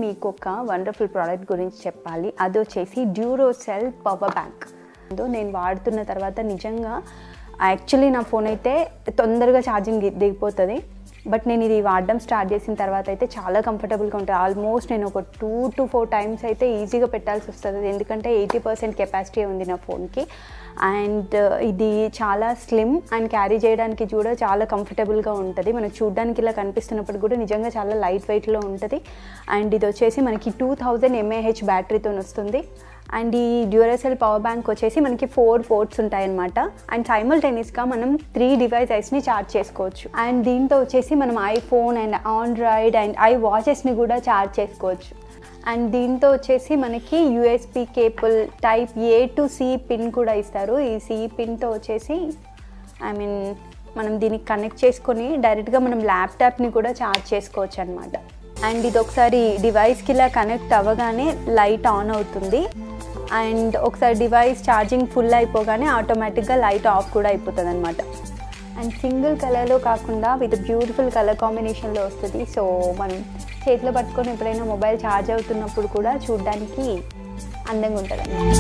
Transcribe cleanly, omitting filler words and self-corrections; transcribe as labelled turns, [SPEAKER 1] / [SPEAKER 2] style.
[SPEAKER 1] మీకు ఒక wonderful product గురించి చెప్పాలి. అది వచ్చేసి డ్యూరోసెల్ పవర్ బ్యాంక్. నేను వాడుతున్న తర్వాత నిజంగా యాక్చువల్లీ నా ఫోన్ అయితే తొందరగా ఛార్జింగ్ దిగిపోతుంది. బట్ నేను ఇది వాడడం స్టార్ట్ చేసిన తర్వాత అయితే చాలా కంఫర్టబుల్గా ఉంటుంది. ఆల్మోస్ట్ నేను ఒక 2 to 4 టైమ్స్ అయితే ఈజీగా పెట్టాల్సి వస్తుంది, ఎందుకంటే 80% కెపాసిటీ ఉంది నా ఫోన్కి. అండ్ ఇది చాలా స్లిమ్ అండ్ క్యారీ చేయడానికి కూడా చాలా కంఫర్టబుల్గా ఉంటుంది. మనకు చూడడానికి ఇలా కనిపిస్తున్నప్పుడు కూడా నిజంగా చాలా లైట్ వెయిట్లో ఉంటుంది. అండ్ ఇది వచ్చేసి మనకి 2000 mAh బ్యాటరీతో వస్తుంది. అండ్ ఈ డ్యూరోసెల్ పవర్ బ్యాంక్ వచ్చేసి మనకి 4 పోర్ట్స్ ఉంటాయన్నమాట. అండ్ సైమల్టేనియస్గా మనం 3 డివైజెస్ని ఛార్జ్ చేసుకోవచ్చు. అండ్ దీంతో వచ్చేసి మనం ఐఫోన్ అండ్ ఆండ్రాయిడ్ అండ్ వాచెస్ని కూడా ఛార్జ్ చేసుకోవచ్చు. అండ్ దీంతో వచ్చేసి మనకి USB cable type A to C pin కూడా ఇస్తారు. ఈ C పిన్తో వచ్చేసి మనం దీనికి కనెక్ట్ చేసుకొని డైరెక్ట్గా మనం ల్యాప్టాప్ని కూడా ఛార్జ్ చేసుకోవచ్చు అనమాట. అండ్ ఇది ఒకసారి డివైస్కి ఇలా కనెక్ట్ అవ్వగానే లైట్ ఆన్ అవుతుంది. అండ్ ఒకసారి డివైస్ ఛార్జింగ్ ఫుల్ అయిపోగానే ఆటోమేటిక్గా లైట్ ఆఫ్ కూడా అయిపోతుంది అనమాట. అండ్ సింగిల్ కలర్లో కాకుండా విత్ బ్యూటిఫుల్ కలర్ కాంబినేషన్లో వస్తుంది. సో మనం చేతిలో పట్టుకొని ఎప్పుడైనా మొబైల్ ఛార్జ్ అవుతున్నప్పుడు కూడా చూడడానికి అందంగా ఉంటుంది అన్నమాట.